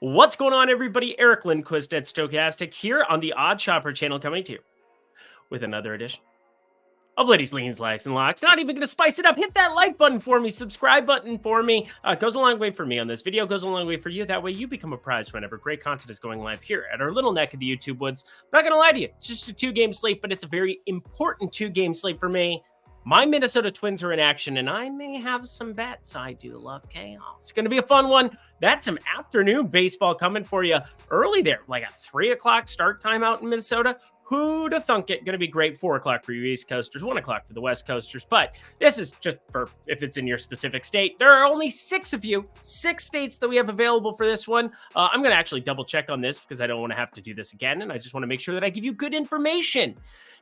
What's going on, everybody? Eric Lindquist at Stochastic here on the Odd Shopper channel, coming to you with another edition of Ladies, Leans, Lags, and Locks. Not even going to spice it up. Hit that like button for me, subscribe button for me. Goes a long way for me on this video, goes a long way for you. That way you become a prize whenever great content is going live here at our little neck of the YouTube woods. I'm not going to lie to you, it's just a two-game slate, but it's a very important two-game slate for me. My Minnesota Twins are in action, and I may have some bets. I do love chaos. It's going to be a fun one. That's some afternoon baseball coming for you early there, like a 3 o'clock start time out in Minnesota. Who'd have thunk it? Going to be great. 4 o'clock for you East Coasters, 1 o'clock for the West Coasters. But this is just for if it's in your specific state. There are only 6 of you, 6 states that we have available for this one. I'm going to actually double check on this because I don't want to have to do this again. And I just want to make sure that I give you good information.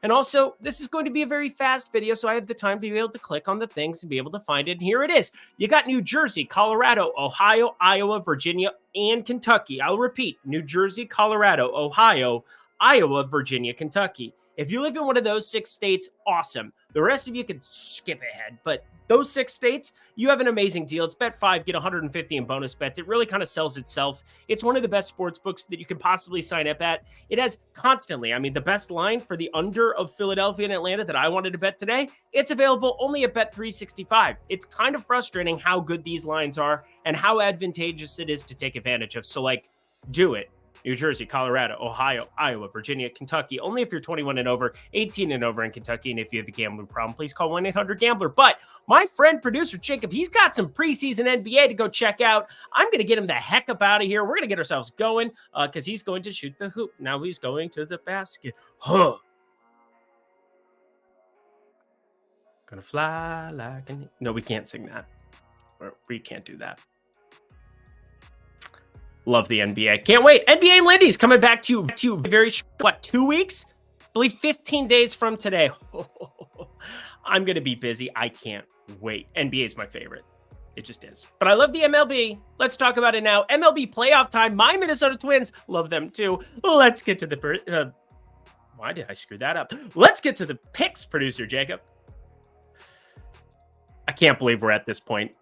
And also, this is going to be a very fast video, so I have the time to be able to click on the things and be able to find it. And here it is. You got New Jersey, Colorado, Ohio, Iowa, Virginia, and Kentucky. I'll repeat, New Jersey, Colorado, Ohio, Iowa, Virginia, Kentucky. If you live in one of those 6 states, awesome. The rest of you can skip ahead, but those 6 states, you have an amazing deal. It's bet 5, get 150 in bonus bets. It really kind of sells itself. It's one of the best sports books that you can possibly sign up at. It has constantly, the best line for the under of Philadelphia and Atlanta that I wanted to bet today, it's available only at bet 365. It's kind of frustrating how good these lines are and how advantageous it is to take advantage of. So, do it. New Jersey, Colorado, Ohio, Iowa, Virginia, Kentucky. Only if you're 21 and over, 18 and over in Kentucky. And if you have a gambling problem, please call 1-800-GAMBLER. But my friend, producer Jacob, he's got some preseason NBA to go check out. I'm going to get him the heck up out of here. We're going to get ourselves going because he's going to shoot the hoop. Now he's going to the basket. Huh. Gonna fly like an... No, we can't sing that. We can't do that. Love the NBA. Can't wait. NBA Lindy's coming back to you very, 2 weeks? I believe 15 days from today. I'm going to be busy. I can't wait. NBA is my favorite. It just is. But I love the MLB. Let's talk about it now. MLB playoff time. My Minnesota Twins. Love them too. Let's get to the... why did I screw that up? Let's get to the picks, producer Jacob. I can't believe we're at this point.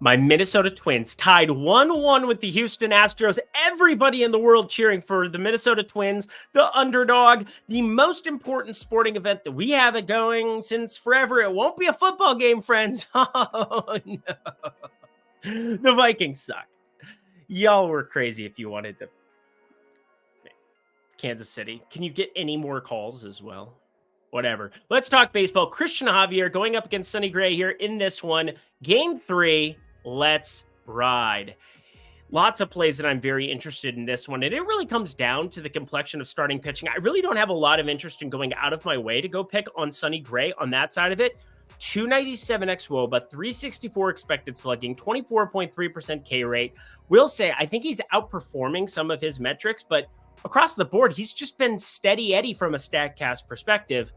My Minnesota Twins tied 1-1 with the Houston Astros. Everybody in the world cheering for the Minnesota Twins, the underdog, the most important sporting event that we have it going since forever. It won't be a football game, friends. Oh, no. The Vikings suck. Y'all were crazy if you wanted to. Kansas City. Can you get any more calls as well? Whatever. Let's talk baseball. Christian Javier going up against Sonny Gray here in this one. Game 3. Let's ride. Lots of plays that I'm very interested in this one. And it really comes down to the complexion of starting pitching. I really don't have a lot of interest in going out of my way to go pick on Sonny Gray on that side of it. 297 xWOBA, 364 expected slugging, 24.3% K rate. Will say, I think he's outperforming some of his metrics, but across the board, he's just been steady Eddie from a StatCast perspective.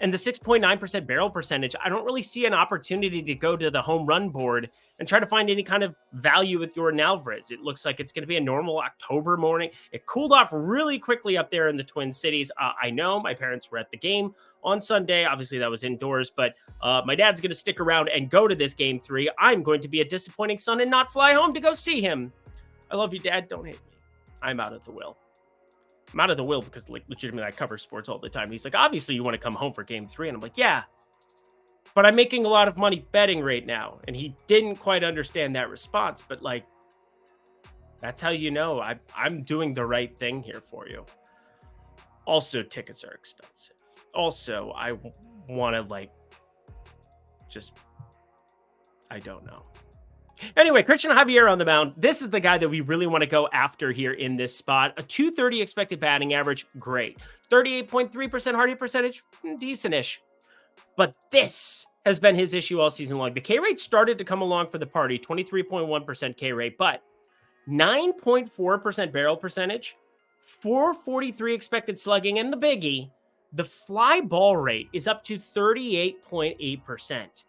And the 6.9% barrel percentage, I don't really see an opportunity to go to the home run board and try to find any kind of value with Jordan Alvarez. It looks like it's going to be a normal October morning. It cooled off really quickly up there in the Twin Cities. I know my parents were at the game on Sunday. Obviously, that was indoors, but my dad's going to stick around and go to this game 3. I'm going to be a disappointing son and not fly home to go see him. I love you, Dad. Don't hate me. I'm out of the will. I'm out of the will because, legitimately, I cover sports all the time. He's like, obviously, you want to come home for game 3. And I'm like, yeah, but I'm making a lot of money betting right now. And he didn't quite understand that response. But, that's how you know I'm doing the right thing here for you. Also, tickets are expensive. Also, I want to, I don't know. Anyway, Christian Javier on the mound. This is the guy that we really want to go after here in this spot. A 230 expected batting average, great. 38.3% hardy percentage, decent-ish. But this has been his issue all season long. The K rate started to come along for the party, 23.1% K rate, but 9.4% barrel percentage, 443 expected slugging, and the biggie, the fly ball rate is up to 38.8%.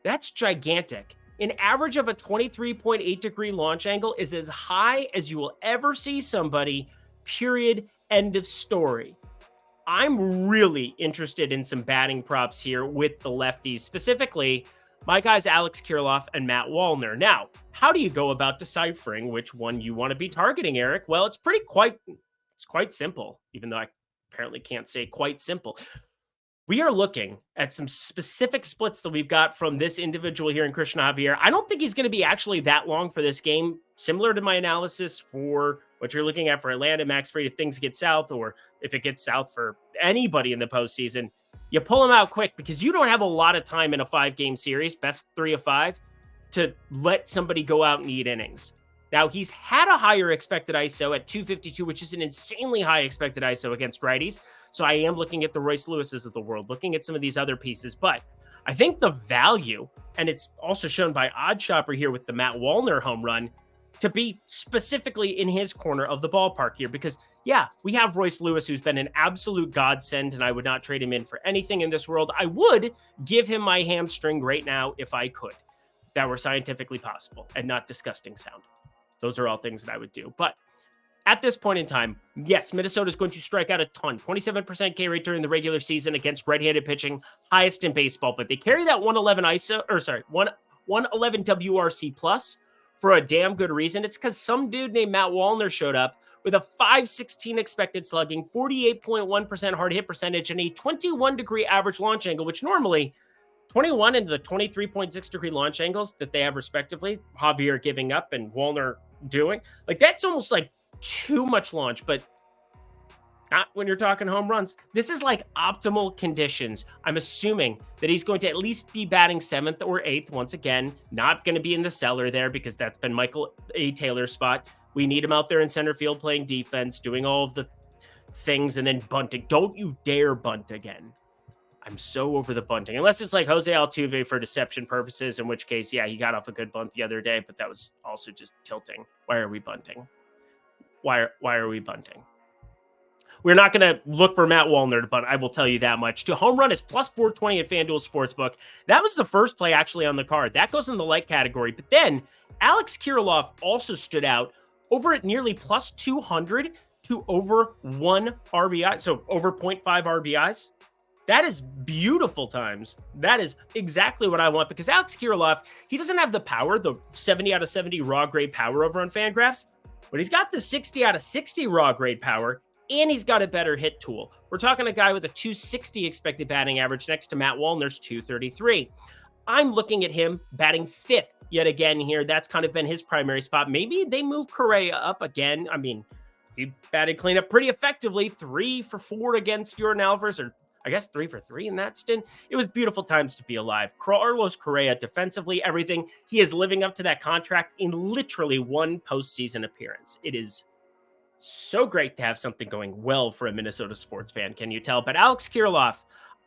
That's gigantic. An average of a 23.8 degree launch angle is as high as you will ever see somebody, period, end of story. I'm really interested in some batting props here with the lefties. Specifically, My guys, Alex Kirilloff and Matt Wallner. Now, how do you go about deciphering which one you want to be targeting, Eric? Well, it's quite simple, even though I apparently can't say quite simple. We are looking at some specific splits that we've got from this individual here in Christian Javier. I don't think he's going to be actually that long for this game. Similar to my analysis for what you're looking at for Atlanta, Max Fried, if things get south, or if it gets south for anybody in the postseason, you pull him out quick because you don't have a lot of time in a 5-game series, best 3 of 5, to let somebody go out and eat innings. Now, he's had a higher expected ISO at 252, which is an insanely high expected ISO against righties. So I am looking at the Royce Lewises of the world, looking at some of these other pieces. But I think the value, and it's also shown by OddsShopper here with the Matt Wallner home run, to be specifically in his corner of the ballpark here. Because, yeah, we have Royce Lewis, who's been an absolute godsend, and I would not trade him in for anything in this world. I would give him my hamstring right now if I could. If that were scientifically possible and not disgusting sound. Those are all things that I would do. But at this point in time, yes, Minnesota is going to strike out a ton. 27% K rate during the regular season against right-handed pitching, highest in baseball. But they carry that 111 ISO, 111 WRC plus for a damn good reason. It's because some dude named Matt Wallner showed up with a 516 expected slugging, 48.1% hard hit percentage, and a 21-degree average launch angle, which normally 21 into the 23.6 degree launch angles that they have respectively, Javier giving up and Wallner doing, like, that's almost like too much launch, but not when you're talking home runs. This is like optimal conditions. I'm assuming that he's going to at least be batting 7th or 8th. Once again, not going to be in the cellar there because that's been Michael A. Taylor's spot. We need him out there in center field playing defense, doing all of the things, and then bunting. Don't you dare bunt again. I'm so over the bunting. Unless it's like Jose Altuve for deception purposes, in which case, yeah, he got off a good bunt the other day, but that was also just tilting. Why are we bunting? Why are we bunting? We're not going to look for Matt Wallner to bunt, I will tell you that much. To home run is plus 420 at FanDuel Sportsbook. That was the first play actually on the card. That goes in the light category. But then Alex Kirilloff also stood out over at nearly plus 200 to over 1 RBI. So over 0.5 RBIs. That is beautiful times. That is exactly what I want, because Alex Kirilloff, he doesn't have the power, the 70 out of 70 raw grade power over on Fangraphs, but he's got the 60 out of 60 raw grade power, and he's got a better hit tool. We're talking a guy with a 260 expected batting average next to Matt Wallner's 233. I'm looking at him batting 5th yet again here. That's kind of been his primary spot. Maybe they move Correa up again. I mean, he batted cleanup pretty effectively, 3 for 4 against Jordan Alvarez, or I guess 3 for 3 in that stint. It was beautiful times to be alive. Carlos Correa, defensively, everything. He is living up to that contract in literally 1 postseason appearance. It is so great to have something going well for a Minnesota sports fan, can you tell? But Alex Kirilloff,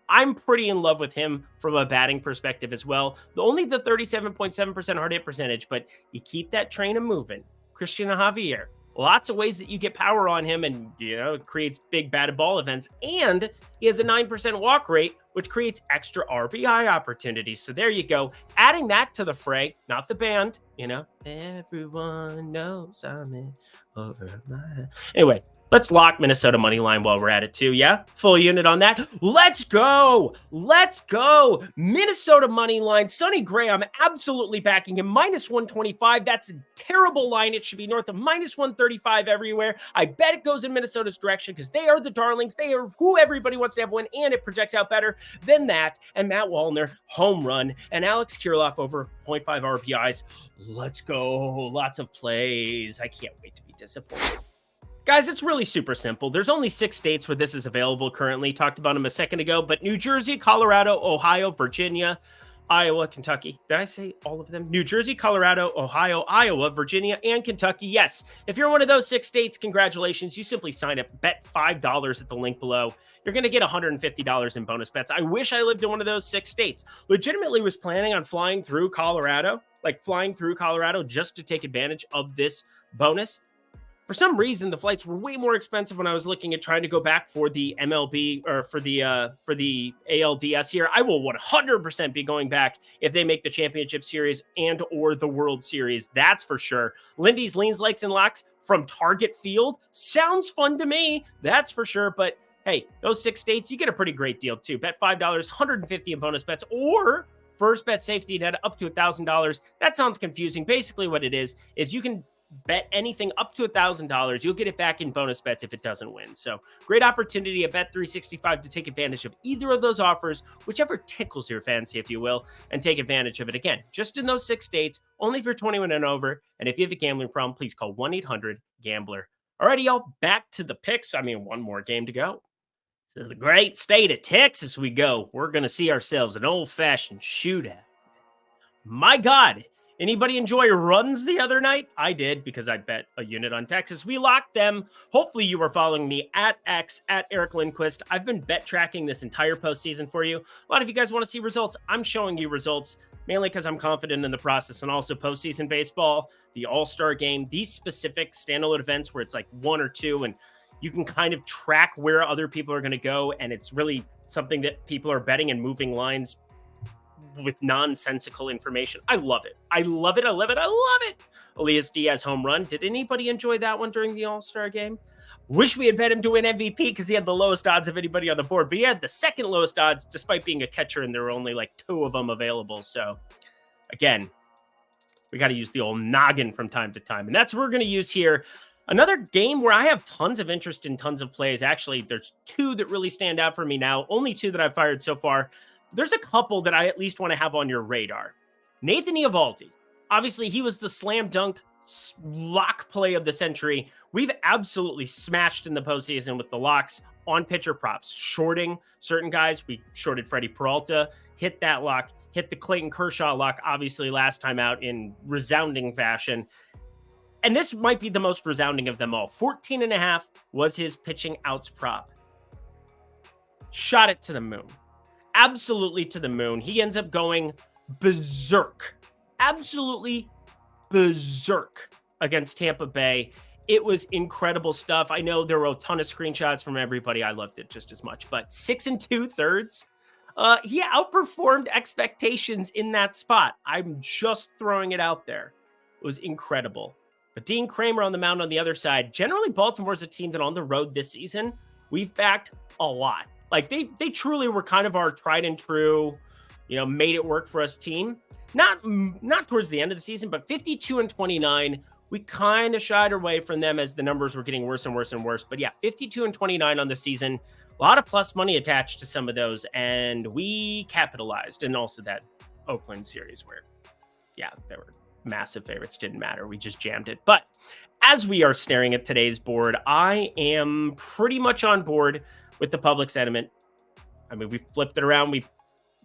I'm pretty in love with him from a batting perspective as well. Only the 37.7% hard hit percentage, but you keep that train moving. Christian Javier. Lots of ways that you get power on him, and, you know, it creates big batted ball events. And he has a 9% walk rate, which creates extra RBI opportunities. So there you go. Adding that to the fray, not the band, you know. Everyone knows I'm in over my head. Anyway, let's lock Minnesota money line while we're at it too. Yeah, full unit on that. Let's go. Let's go. Minnesota money line. Sonny Gray, I'm absolutely backing him. Minus 125. That's a terrible line. It should be north of minus 135 everywhere. I bet it goes in Minnesota's direction because they are the darlings. They are who everybody wants to have win, and it projects out better than that. And Matt Wallner, home run, and Alex Kirilloff over 0.5 RBIs. Let's go. Lots of plays. I can't wait to be disappointed. Guys, it's really super simple. There's only 6 states where this is available currently. Talked about them a second ago, but New Jersey, Colorado, Ohio, Virginia, Iowa, Kentucky. Did I say all of them? New Jersey, Colorado, Ohio, Iowa, Virginia, and Kentucky. Yes, if you're one of those 6 states, congratulations. You simply sign up, bet $5 at the link below. You're going to get $150 in bonus bets. I wish I lived in one of those 6 states. Legitimately was planning on flying through Colorado just to take advantage of this bonus. For some reason, the flights were way more expensive when I was looking at trying to go back for the MLB or for the ALDS here. I will 100% be going back if they make the championship series and or the World Series. That's for sure. Lindy's Leans, Likes, and Locks from Target Field sounds fun to me. That's for sure. But hey, those 6 states, you get a pretty great deal too. Bet $5, $150 in bonus bets, or First bet safety net up to $1,000. That sounds confusing. Basically what it is you can bet anything up to $1,000. You'll get it back in bonus bets if it doesn't win. So great opportunity at Bet365 to take advantage of either of those offers, whichever tickles your fancy, if you will, and take advantage of it. Again, just in those 6 states, only if you're 21 and over. And if you have a gambling problem, please call 1-800-GAMBLER. Alrighty, y'all, back to the picks. I mean, one more game to go. To the great state of Texas we go. We're going to see ourselves an old-fashioned shootout. My God, anybody enjoy runs the other night? I did, because I bet a unit on Texas. We locked them. Hopefully you were following me at X, at Eric Lindquist. I've been bet tracking this entire postseason for you. A lot of you guys want to see results. I'm showing you results, mainly because I'm confident in the process, and also postseason baseball, the All-Star game, these specific standalone events where it's like 1 or 2, and you can kind of track where other people are going to go, and it's really something that people are betting and moving lines with nonsensical information. I love it. I love it. I love it. I love it. Elias Diaz home run. Did anybody enjoy that one during the All-Star game? Wish we had bet him to win MVP because he had the lowest odds of anybody on the board, but he had the second lowest odds despite being a catcher, and there were only like 2 of them available. So again, we got to use the old noggin from time to time, and that's what we're going to use here. Another game where I have tons of interest in tons of plays. Actually, there's 2 that really stand out for me now. Only 2 that I've fired so far. There's a couple that I at least want to have on your radar. Nathan Eovaldi. Obviously, he was the slam dunk lock play of the century. We've absolutely smashed in the postseason with the locks on pitcher props. Shorting certain guys. We shorted Freddie Peralta, hit that lock, hit the Clayton Kershaw lock, obviously last time out in resounding fashion. And this might be the most resounding of them all. 14.5 was his pitching outs prop. Shot it to the moon. Absolutely to the moon. He ends up going berserk. Absolutely berserk against Tampa Bay. It was incredible stuff. I know there were a ton of screenshots from everybody. I loved it just as much. But 6 2/3. He outperformed expectations in that spot. I'm just throwing it out there. It was incredible. But Dean Kramer on the mound on the other side. Generally, Baltimore's a team that on the road this season, we've backed a lot. Like they truly were kind of our tried and true, made it work for us team. Not towards the end of the season, but 52-29. We kind of shied away from them as the numbers were getting worse and worse and worse. But yeah, 52-29 on the season. A lot of plus money attached to some of those, and we capitalized. And also that Oakland series where, yeah, there were massive favorites, didn't matter. We just jammed it. But as we are staring at today's board, I am pretty much on board with the public sentiment. I mean, we flipped it around. We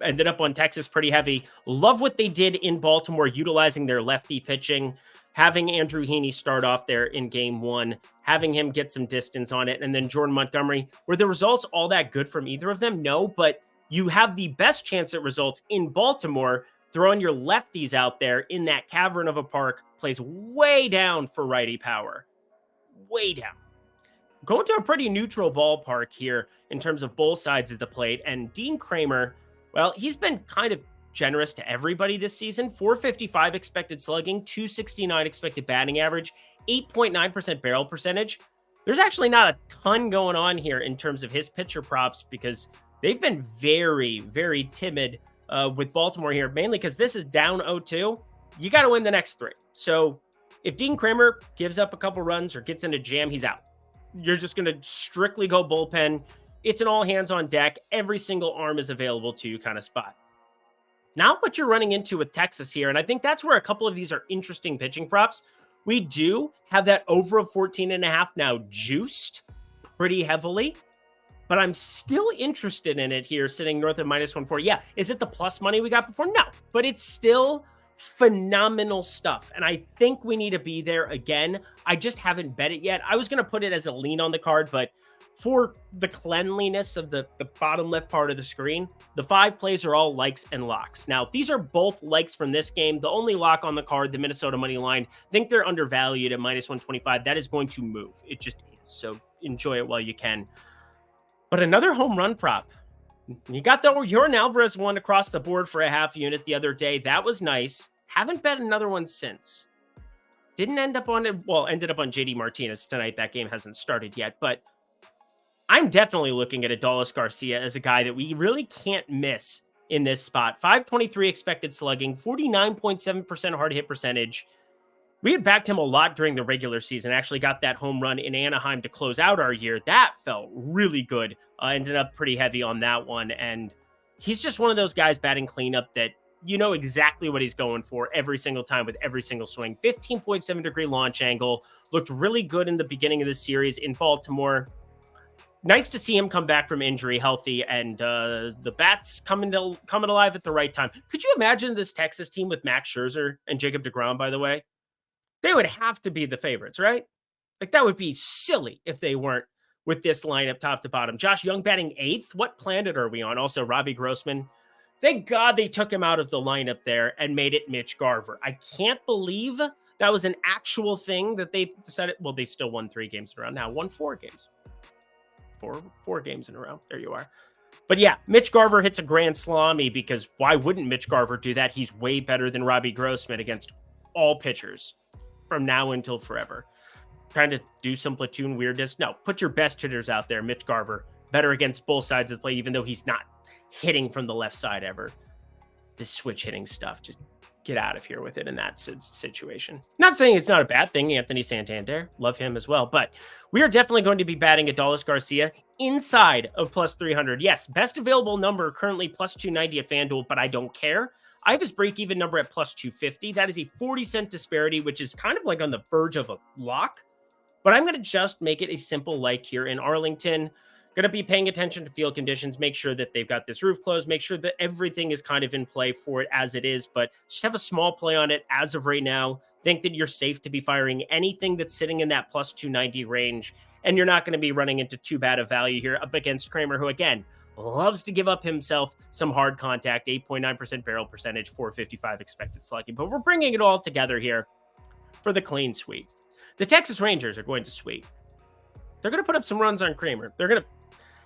ended up on Texas pretty heavy. Love what they did in Baltimore, utilizing their lefty pitching, having Andrew Heaney start off there in game 1, having him get some distance on it, and then Jordan Montgomery. Were the results all that good from either of them? No, but you have the best chance at results in Baltimore throwing your lefties out there in that cavern of a park. Plays way down for righty power. Way down. Going to a pretty neutral ballpark here in terms of both sides of the plate. And Dean Kramer, well, he's been kind of generous to everybody this season. 455 expected slugging, 269 expected batting average, 8.9% barrel percentage. There's actually not a ton going on here in terms of his pitcher props because they've been very, very timid with Baltimore here, mainly because this is down 0-2. You got to win the next 3. So if Dean Kramer gives up a couple runs or gets in a jam, he's out. You're just going to strictly go bullpen. It's an all hands on deck. Every single arm is available to you kind of spot. Now what you're running into with Texas here, and I think that's where a couple of these are interesting pitching props. We do have that over of 14.5 now juiced pretty heavily, but I'm still interested in it here sitting north of -140. Yeah, is it the plus money we got before? No, but it's still phenomenal stuff. And I think we need to be there again. I just haven't bet it yet. I was going to put it as a lean on the card, but for the cleanliness of the bottom left part of the screen, the 5 plays are all likes and locks. Now, these are both likes from this game. The only lock on the card, the Minnesota money line, I think they're undervalued at -125. That is going to move. It just is. So enjoy it while you can. But another home run prop. You got the Jordan Alvarez one across the board for a half unit the other day. That was nice. Haven't bet another one since. Didn't end up on it. Well, ended up on JD Martinez tonight. That game hasn't started yet, but I'm definitely looking at Adolis Garcia as a guy that we really can't miss in this spot. 523 expected slugging, 49.7% hard hit percentage. We had backed him a lot during the regular season. Actually got that home run in Anaheim to close out our year. That felt really good. Ended up pretty heavy on that one. And he's just one of those guys batting cleanup that you know exactly what he's going for every single time with every single swing. 15.7 degree launch angle. Looked really good in the beginning of the series in Baltimore. Nice to see him come back from injury healthy, and the bats coming alive at the right time. Could you imagine this Texas team with Max Scherzer and Jacob deGrom, by the way? They would have to be the favorites, right? Like, that would be silly if they weren't with this lineup top to bottom. Josh Young batting 8th. What planet are we on? Also, Robbie Grossman. Thank God they took him out of the lineup there and made it Mitch Garver. I can't believe that was an actual thing that they decided. Well, they still won 3 games in a row. Now won 4 games. Four games in a row. There you are. But yeah, Mitch Garver hits a grand slammy, because why wouldn't Mitch Garver do that? He's way better than Robbie Grossman against all pitchers from now until forever. Trying to do some platoon weirdness. No, put your best hitters out there. Mitch Garver, better against both sides of the play, even though he's not hitting from the left side ever. This switch hitting stuff, just get out of here with it in that situation. Not saying it's not a bad thing. Anthony Santander, love him as well. But we are definitely going to be batting Adolis Garcia inside of plus 300. Yes, best available number currently plus 290 at FanDuel, but I don't care. I have his break-even number at plus 250. That is a 40-cent disparity, which is kind of like on the verge of a lock. But I'm going to just make it a simple like here in Arlington. Going to be paying attention to field conditions, make sure that they've got this roof closed, make sure that everything is kind of in play for it as it is, but just have a small play on it as of right now. Think that you're safe to be firing anything that's sitting in that plus 290 range, and you're not going to be running into too bad of value here up against Kramer, who, again, loves to give up himself some hard contact, 8.9% barrel percentage, 455 expected slugging. But we're bringing it all together here for the clean sweep. The Texas Rangers are going to sweep. They're going to put up some runs on Kramer. They're going to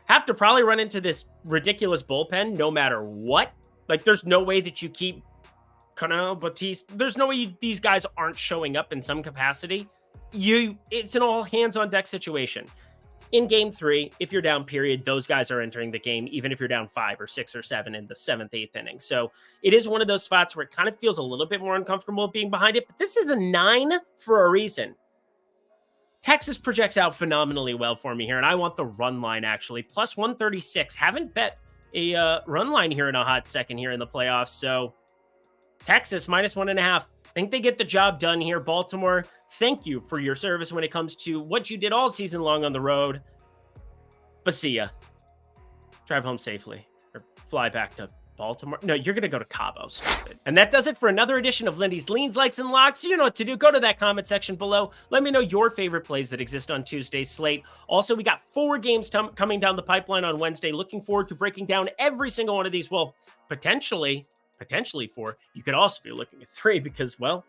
have to probably run into this ridiculous bullpen no matter what. Like, there's no way that you keep Canal, Batiste. There's no way these guys aren't showing up in some capacity. It's an all hands on deck situation. In game 3, if you're down, period, those guys are entering the game, even if you're down 5 or 6 or 7 in the 7th, 8th inning. So it is one of those spots where it kind of feels a little bit more uncomfortable being behind it. But this is a 9 for a reason. Texas projects out phenomenally well for me here, and I want the run line, actually. Plus 136. Haven't bet a run line here in a hot second here in the playoffs. So Texas, minus 1.5. Think they get the job done here. Baltimore, thank you for your service when it comes to what you did all season long on the road. But see ya. Drive home safely. Or fly back to Baltimore. No, you're going to go to Cabo. Stupid. And that does it for another edition of Lindy's Leans, Likes, and Locks. You know what to do. Go to that comment section below. Let me know your favorite plays that exist on Tuesday's slate. Also, we got 4 games coming down the pipeline on Wednesday. Looking forward to breaking down every single one of these. Well, potentially 4. You could also be looking at 3 because, well,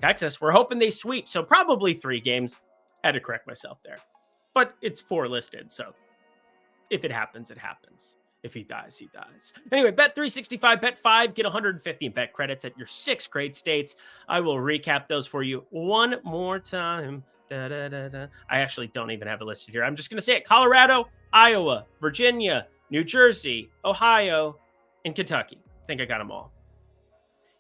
Texas, we're hoping they sweep. So probably 3 games. Had to correct myself there. But it's 4 listed. So if it happens, it happens. If he dies, he dies. Anyway, bet 365, bet 5, get 150 in bet credits at your 6 great states. I will recap those for you one more time. I actually don't even have it listed here. I'm just going to say it. Colorado, Iowa, Virginia, New Jersey, Ohio, and Kentucky. I think I got them all.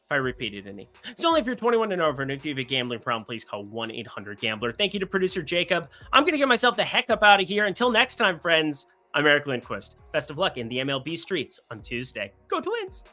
If I repeated any. It's only if you're 21 and over, and if you have a gambling problem, please call 1-800-GAMBLER. Thank you to producer Jacob. I'm going to get myself the heck up out of here. Until next time, friends, I'm Eric Lindquist. Best of luck in the MLB streets on Tuesday. Go Twins!